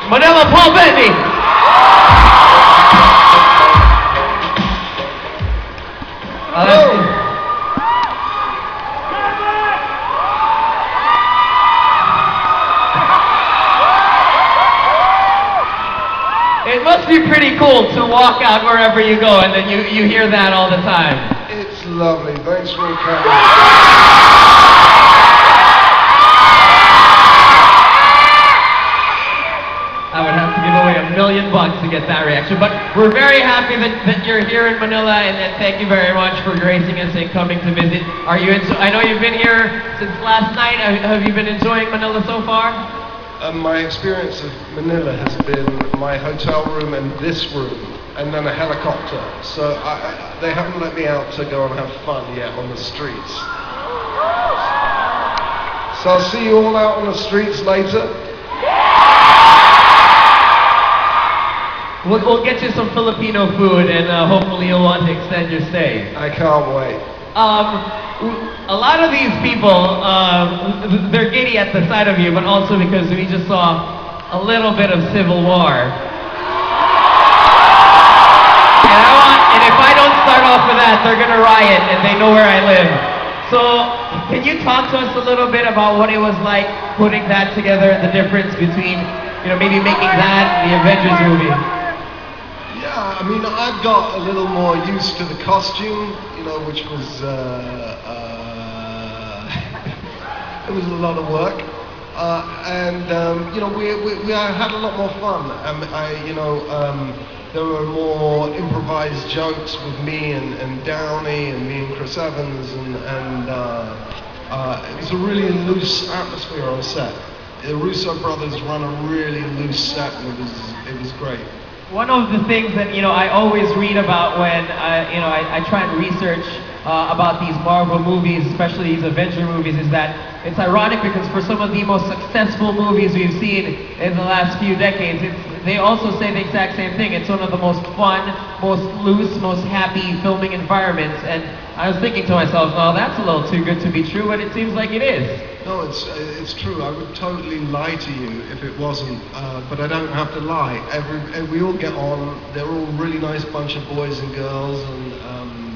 Manila, Paul Bettany. It must be pretty cool to walk out wherever you go and then you hear that all the time. It's lovely. Thanks for coming. I would have to give away $1 million to get that reaction. But we're very happy that you're here in Manila, and thank you very much for gracing us and coming to visit. I know you've been here since last night. Have you been enjoying Manila so far? My experience of Manila has been my hotel room and this room, and then a helicopter. So they haven't let me out to go and have fun yet on the streets. So I'll see you all out on the streets later. We'll get you some Filipino food, and hopefully you'll want to extend your stay. I can't wait. A lot of these people, they're giddy at the sight of you, but also because we just saw a little bit of civil war. And if I don't start off with that, they're gonna riot, and they know where I live. So, can you talk to us a little bit about what it was like putting that together, the difference between, maybe making that and the Avengers movie? Yeah, I mean, I've got a little more used to the costume, which was, it was a lot of work. We had a lot more fun. There were more improvised jokes with me and Downey and me and Chris Evans, and it was a really loose atmosphere on set. The Russo brothers run a really loose set, and it was great. One of the things that I always read about when I try and research about these Marvel movies, especially these Avenger movies, is that it's ironic because for some of the most successful movies we've seen in the last few decades, they also say the exact same thing. It's one of the most fun, most loose, most happy filming environments. And I was thinking to myself, well, that's a little too good to be true, but it seems like it is. No, it's true. I would totally lie to you if it wasn't, but I don't have to lie. We all get on. They're all really nice bunch of boys and girls, and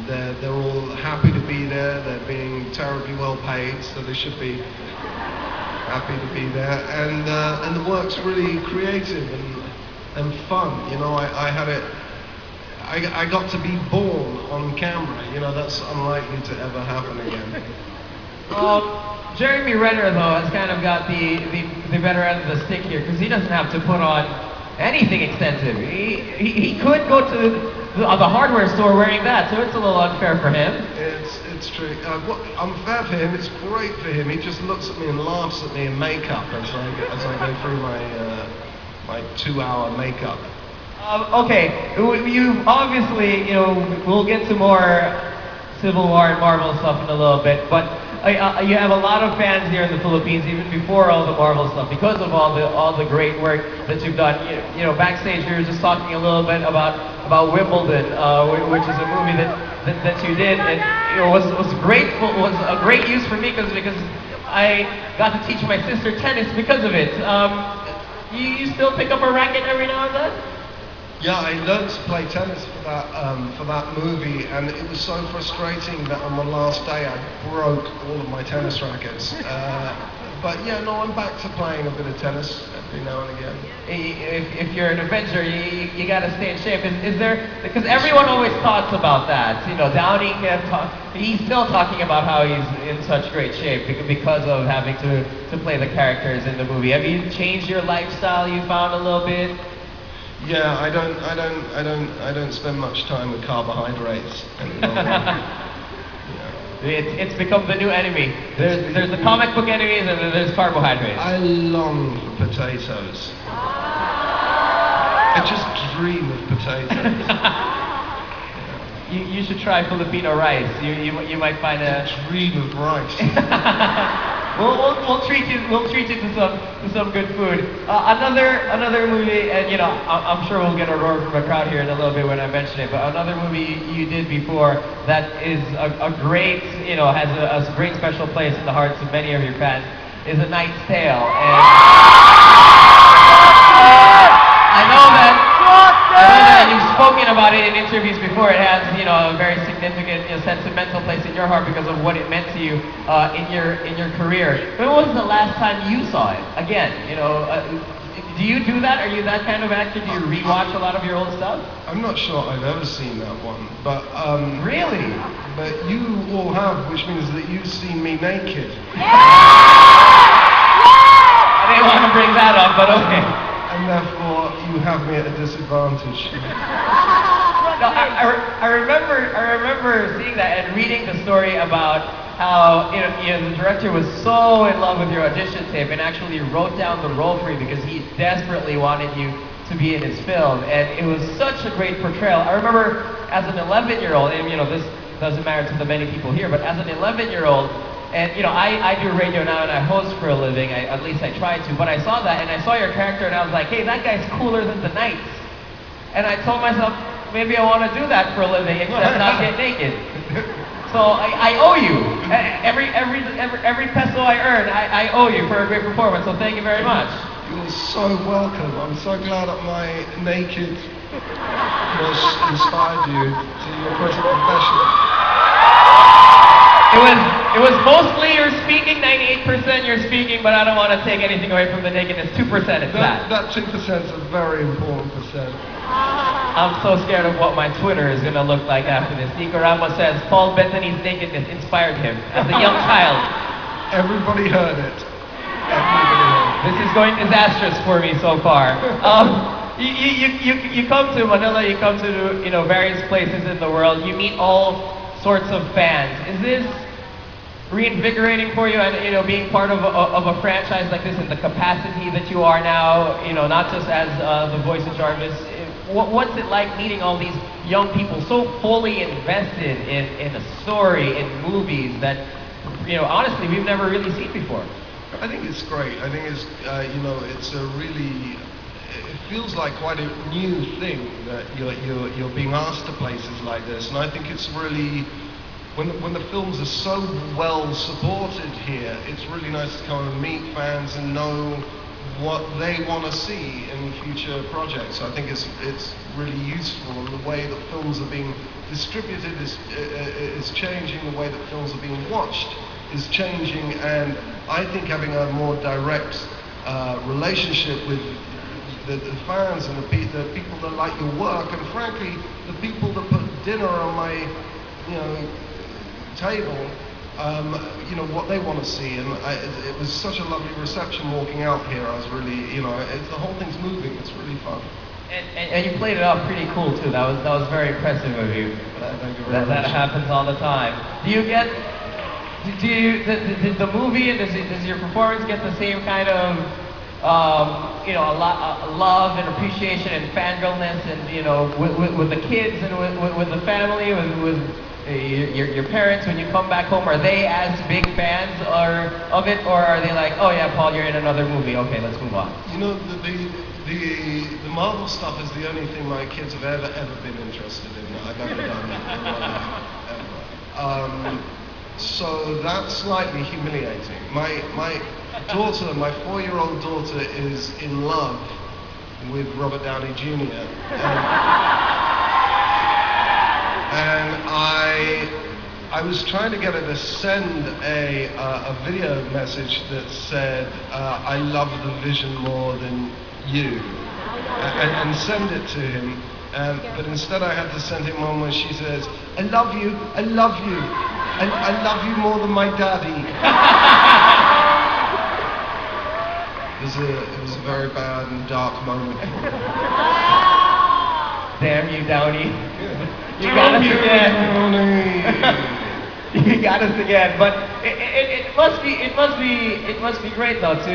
they're all happy to be there. They're being terribly well paid, so they should be happy to be there. And the work's really creative and fun. I had it. I got to be born on camera. That's unlikely to ever happen again. Jeremy Renner, though, has kind of got the better end of the stick here, because he doesn't have to put on anything extensive. He could go to the hardware store wearing that, so it's a little unfair for him. It's true. Unfair for him. It's great for him. He just looks at me and laughs at me in makeup as I go through my 2-hour makeup. Okay, you obviously, we'll get to more Civil War and Marvel stuff in a little bit, but you have a lot of fans here in the Philippines, even before all the Marvel stuff, because of all the great work that you've done. Backstage we were just talking a little bit about Wimbledon, which is a movie that you did, and was a great use for me because I got to teach my sister tennis because of it. You still pick up a racket every now and then? Yeah, I learned to play tennis for that movie, and it was so frustrating that on the last day I broke all of my tennis rackets. But yeah, no, I'm back to playing a bit of tennis every now and again. If you're an Avenger, you got to stay in shape. Is there? Because everyone always talks about that. Downey he's still talking about how he's in such great shape because of having to play the characters in the movie. Have you changed your lifestyle? You found a little bit. Yeah, I don't spend much time with carbohydrates anymore. It's become the new enemy. There's the comic book enemies and then there's carbohydrates. I long for potatoes. I just dream of potatoes. You should try Filipino rice. You might find a dream of rice. We'll treat you to some good food. Another movie, and I'm sure we'll get a roar from the crowd here in a little bit when I mention it. But another movie you did before that is a great, has a great special place in the hearts of many of your fans is A Knight's Tale. And heart because of what it meant to you in your career. When was the last time you saw it? Again, do you do that? Are you that kind of actor? Do you rewatch a lot of your old stuff? I'm not sure I've ever seen that one, but Really? but you all have, which means that you've seen me naked. I didn't want to bring that up, but okay. And therefore, you have me at a disadvantage. No, I remember seeing that and reading the story about how the director was so in love with your audition tape and actually wrote down the role for you because he desperately wanted you to be in his film, and it was such a great portrayal. I remember as an 11-year-old, and this doesn't matter to the many people here, but as an 11-year-old, and I do radio now and I host for a living. At least I try to. But I saw that and I saw your character and I was like, hey, that guy's cooler than the Knights. And I told myself, maybe I want to do that for a living, except not get naked. So I owe you. Every peso I earn, I owe you for a great performance. So thank you very much. You're so welcome. I'm so glad that my naked inspired you to your present profession. It was mostly your speaking, 98% your speaking, but I don't want to take anything away from the nakedness. 2% it's that. That 2% is a very important percent. I'm so scared of what my Twitter is going to look like after this. Nico Ramos says Paul Bettany's nakedness inspired him as a young child. Everybody heard it. Everybody heard it. This is going disastrous for me so far. You come to Manila, you come to various places in the world, you meet all sorts of fans. Is this reinvigorating for you, and being part of a franchise like this in the capacity that you are now, not just as the voice of Jarvis? What's it like meeting all these young people so fully invested in a story, in movies that honestly we've never really seen before? I think it's great. I think it's it's a really, it feels like quite a new thing that you're being asked to places like this, and I think it's really, when the films are so well supported here, it's really nice to come and meet fans and know what they want to see in future projects. So I think it's really useful, and the way that films are being distributed is changing, the way that films are being watched is changing, and I think having a more direct relationship with the fans and the people that like your work, and frankly the people that put dinner on my table, what they want to see, and it was such a lovely reception walking out here. I was really, the whole thing's moving. It's really fun. And you played it off pretty cool too. That was very impressive of you. Thank you very much. That happens all the time. Did the movie and does your performance get the same kind of love and appreciation and fangirlness, and with the kids and with the family, with your parents when you come back home? Are they as big fans of it, or are they like, oh yeah, Paul, you're in another movie, okay, let's move on? The Marvel stuff is the only thing my kids have ever been interested in. I've ever done ever. So that's slightly humiliating. My daughter, my 4-year-old daughter, is in love with Robert Downey Jr. And I was trying to get her to send a video message that said, I love the vision more than you, and send it to him. But instead I had to send him one where she says, I love you, I love you, I love you more than my daddy. It was a very bad and dark moment for me. Damn you, Downey. Yeah. You got us again. You got us again. But it must be great though to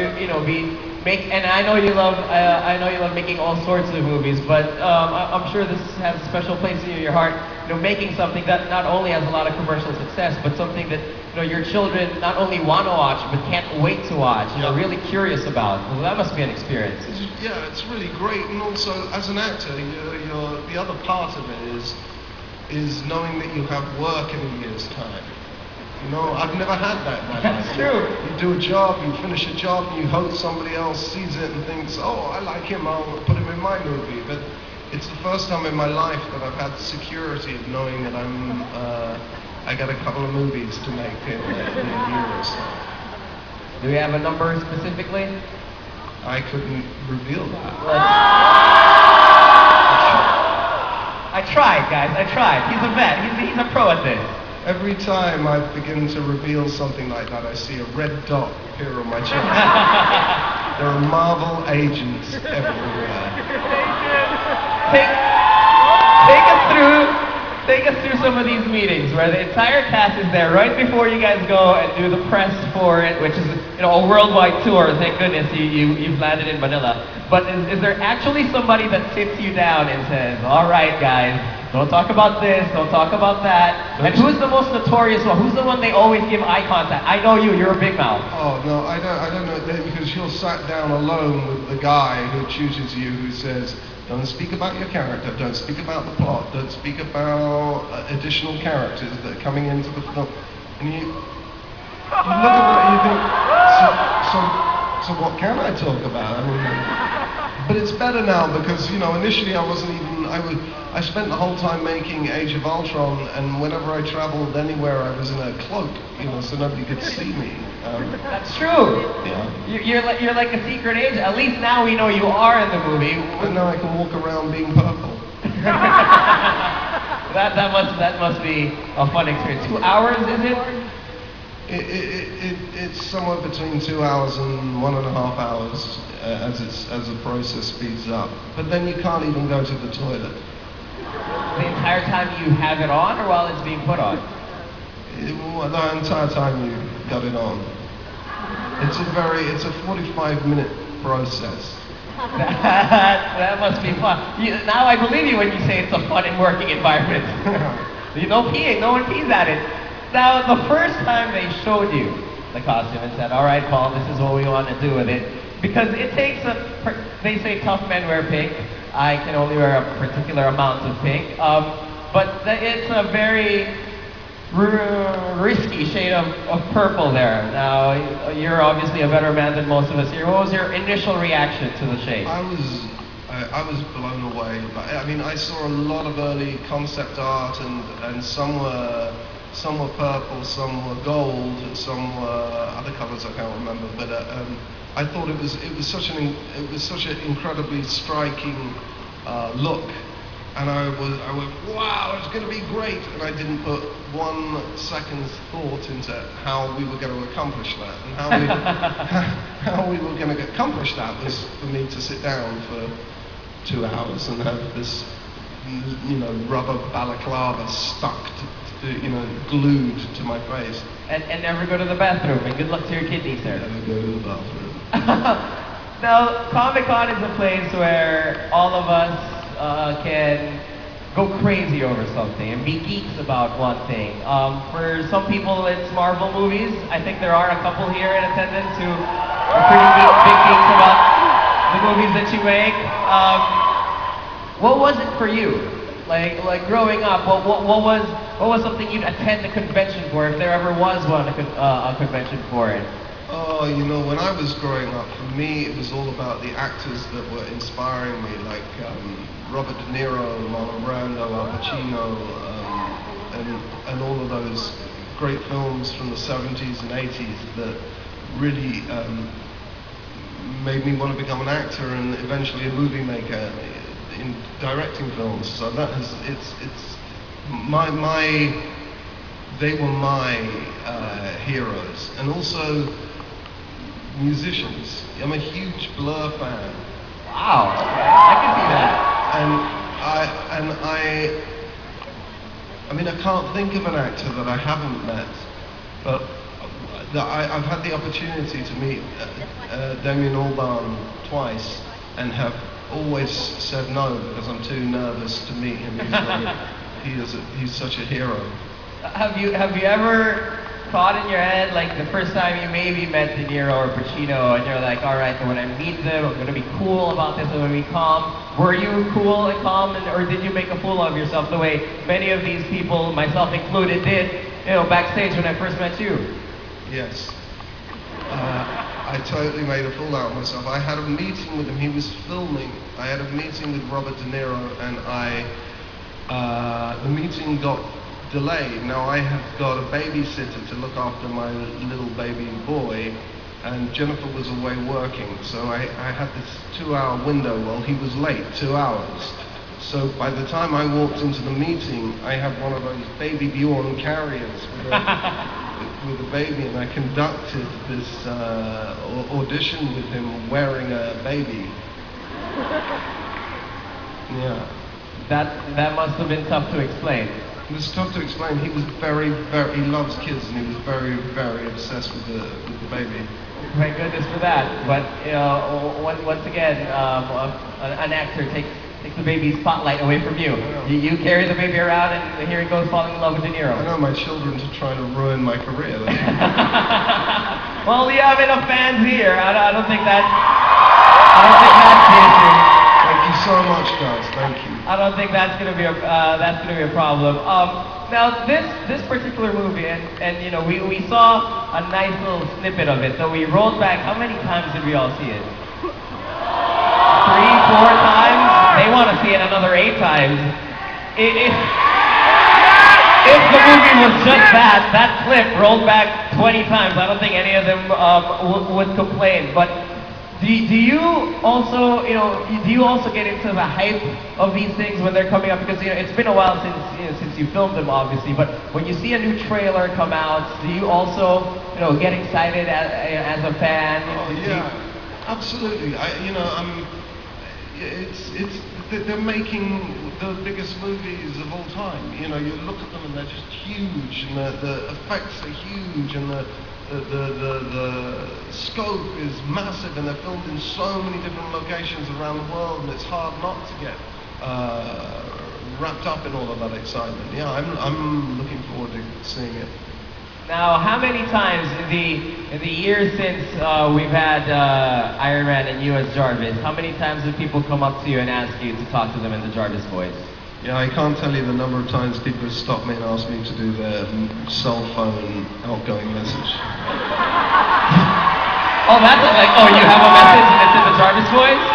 and I know you love making all sorts of movies, but I'm sure this has a special place in your heart. Making something that not only has a lot of commercial success, but something that your children not only want to watch, but can't wait to watch. Really curious about. Well, that must be an experience. It's really great, and also as an actor, the other part of it is knowing that you have work in a year's time. I've never had that in my life. That's true. You do a job, you finish a job, and you hope somebody else sees it and thinks, oh, I like him, I'll put him in my movie. But it's the first time in my life that I've had the security of knowing that I'm I got a couple of movies to make in a year or so. Do we have a number specifically? I couldn't reveal that. I tried, guys. I tried. He's a vet. He's a pro at this. Every time I begin to reveal something like that, I see a red dot appear on my chest. There are Marvel agents everywhere. Take us through some of these meetings where the entire cast is there right before you guys go and do the press for it, which is a worldwide tour. Thank goodness you've landed in Manila. But is there actually somebody that sits you down and says, "All right, guys, don't talk about this, don't talk about that"? And who's the most notorious one? Who's the one they always give eye contact? I know you're a big mouth. Oh no, I don't know that, because you're sat down alone with the guy who chooses you, who says, "Don't speak about your character, don't speak about the plot, don't speak about additional characters that are coming into the film." And you look at it and you think, so what can I talk about? I mean, but it's better now because, initially I spent the whole time making Age of Ultron, and whenever I traveled anywhere I was in a cloak, so nobody could see me. That's true. Yeah. You're like a secret agent. At least now we know you are in the movie. And now I can walk around being purple. that must be a fun experience. 2 hours, is it? It's somewhere between 2 hours and 1.5 hours as the process speeds up. But then you can't even go to the toilet. The entire time you have it on, or while it's being put on? The entire time you got it on. It's a 45-minute process. That must be fun. Now I believe you when you say it's a fun and working environment. No peeing, no one pees at it. Now, the first time they showed you the costume and said, "All right, Paul, this is what we want to do with it," because it takes they say tough men wear pink. I can only wear a particular amount of pink. But it's a very risky shade of purple there. Now, you're obviously a better man than most of us here. What was your initial reaction to the shade? I was blown away. I saw a lot of early concept art, and some were purple, some were gold, and some were other colors I can't remember. But I thought it was such an incredibly striking look. And I went, wow, it's going to be great. And I didn't put 1 second's thought into how we were going to accomplish that. And how we were going to accomplish that was for me to sit down for 2 hours and have this, rubber balaclava stuck, glued to my face. And never go to the bathroom. And good luck to your kidneys, sir. Never go to the bathroom. Now, Comic-Con is a place where all of us can go crazy over something and be geeks about one thing. For some people, it's Marvel movies. I think there are a couple here in attendance who are pretty big geeks about the movies that you make. What was it for you? Like growing up, what was something you'd attend a convention for, if there ever was one, a convention for it? Oh, when I was growing up, for me, it was all about the actors that were inspiring me, like Robert De Niro, Marlon Brando, Al Pacino, and all of those great films from the 70s and 80s that really made me want to become an actor and eventually a movie maker in directing films. So that is, they were my heroes, and also musicians. I'm a huge Blur fan. Wow, I can see that. I can't think of an actor that I haven't met, but I've had the opportunity to meet Damien Albarn twice, and have always said no because I'm too nervous to meet him. He's such a hero. Have you ever thought in your head, like the first time you maybe met De Niro or Pacino, and you're like, all right, so when I meet them, I'm going to be cool about this, I'm going to be calm. Were you cool and calm, or did you make a fool of yourself the way many of these people, myself included, did, backstage when I first met you? Yes. I totally made a fool out of myself. I had a meeting with him, he was filming. I had a meeting with Robert De Niro, and the meeting got delayed. Now I have got a babysitter to look after my little baby boy, and Jennifer was away working, so I had this 2-hour window. Well, he was late, 2 hours. So by the time I walked into the meeting, I had one of those baby Bjorn carriers with a baby, and I conducted this audition with him wearing a baby. Yeah. That must have been tough to explain. It was tough to explain. He was he loves kids, and he was very, very obsessed with the baby. Thank goodness for that. But once again, an actor takes the baby's spotlight away from you. You carry the baby around, and here he goes falling in love with De Niro. I know my children are trying to ruin my career. Well, you have enough fans here. I don't think that's the issue. Thank you so much, guys. Thank you. I don't think that's gonna be a problem. Now this particular movie, and you know, we saw a nice little snippet of it. So we rolled back. How many times did we all see it? 3, 4 times. They want to see it another 8 times. If the movie was just that clip rolled back 20 times, I don't think any of them would complain. But do you also get into the hype of these things when they're coming up? Because it's been a while since you filmed them, obviously. But when you see a new trailer come out, do you also get excited as a fan? Oh yeah, absolutely. They're making the biggest movies of all time. You look at them and they're just huge, and the effects are huge, and the scope is massive, and they're filmed in so many different locations around the world, and it's hard not to get wrapped up in all of that excitement. Yeah, I'm looking forward to seeing it. Now, how many times in the years since we've had Iron Man and you as Jarvis, how many times have people come up to you and ask you to talk to them in the Jarvis voice? Yeah, I can't tell you the number of times people have stopped me and asked me to do their cell phone outgoing message. Oh, that's like, oh, you have a message and it's in the Jarvis voice?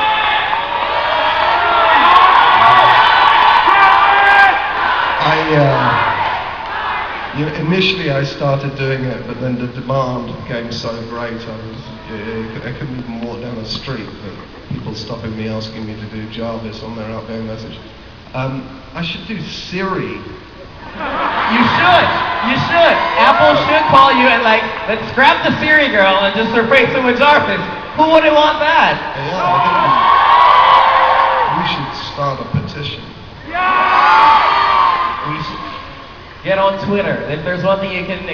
Initially I started doing it, but then the demand became so great, I couldn't even walk down the street with people stopping me, asking me to do Jarvis on their outgoing message. I should do Siri. You should. Apple should call you and let's scrap the Siri girl and just replace it with Jarvis. Who wouldn't want that? Yeah, I think we should start a petition. Get on Twitter. If there's one thing you can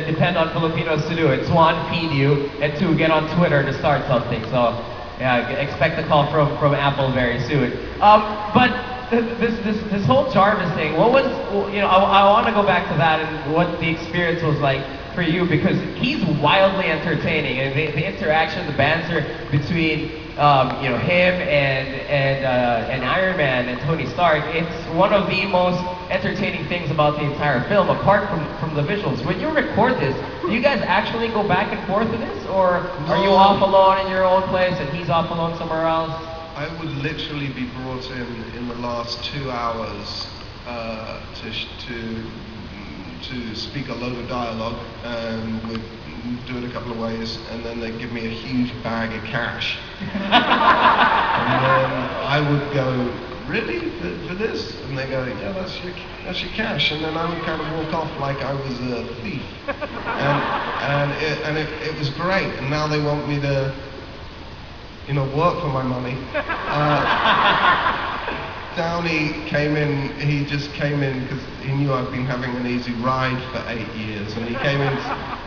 depend on Filipinos to do, it's 1, feed you, and 2, get on Twitter to start something. So, yeah, expect a call from Apple very soon. But this whole Jarvis thing, what was, I want to go back to that and what the experience was like for you, because he's wildly entertaining, and the interaction, the banter between him and Iron Man and Tony Stark, it's one of the most entertaining things about the entire film, apart from the visuals. When you record this, do you guys actually go back and forth with this, or are you off alone in your own place and he's off alone somewhere else? I would literally be brought in the last 2 hours to speak a load of dialogue, and we'd do it a couple of ways, and then they'd give me a huge bag of cash. And then I would go, really? For this? And they go, yeah, that's your cash. And then I would kind of walk off like I was a thief. And it was great. And now they want me to, work for my money. Downey he just came in because he knew I'd been having an easy ride for 8 years, and he came in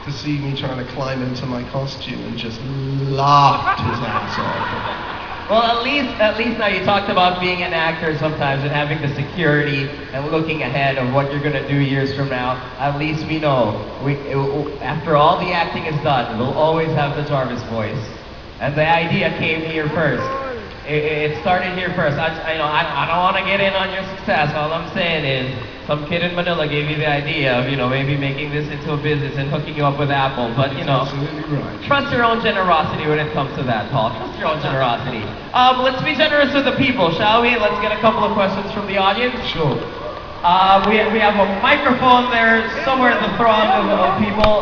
to see me trying to climb into my costume and just laughed his ass off. Well, at least now you talked about being an actor sometimes and having the security and looking ahead of what you're going to do years from now. At least we know, after all the acting is done, we'll always have the Jarvis voice. And the idea came here first. It started here first. I don't want to get in on your success. All I'm saying is, some kid in Manila gave you the idea of, maybe making this into a business and hooking you up with Apple. But, absolutely right. Trust your own generosity when it comes to that, Paul. Trust your own generosity. Let's be generous with the people, shall we? Let's get a couple of questions from the audience. Sure. We have a microphone there somewhere in the throng of people.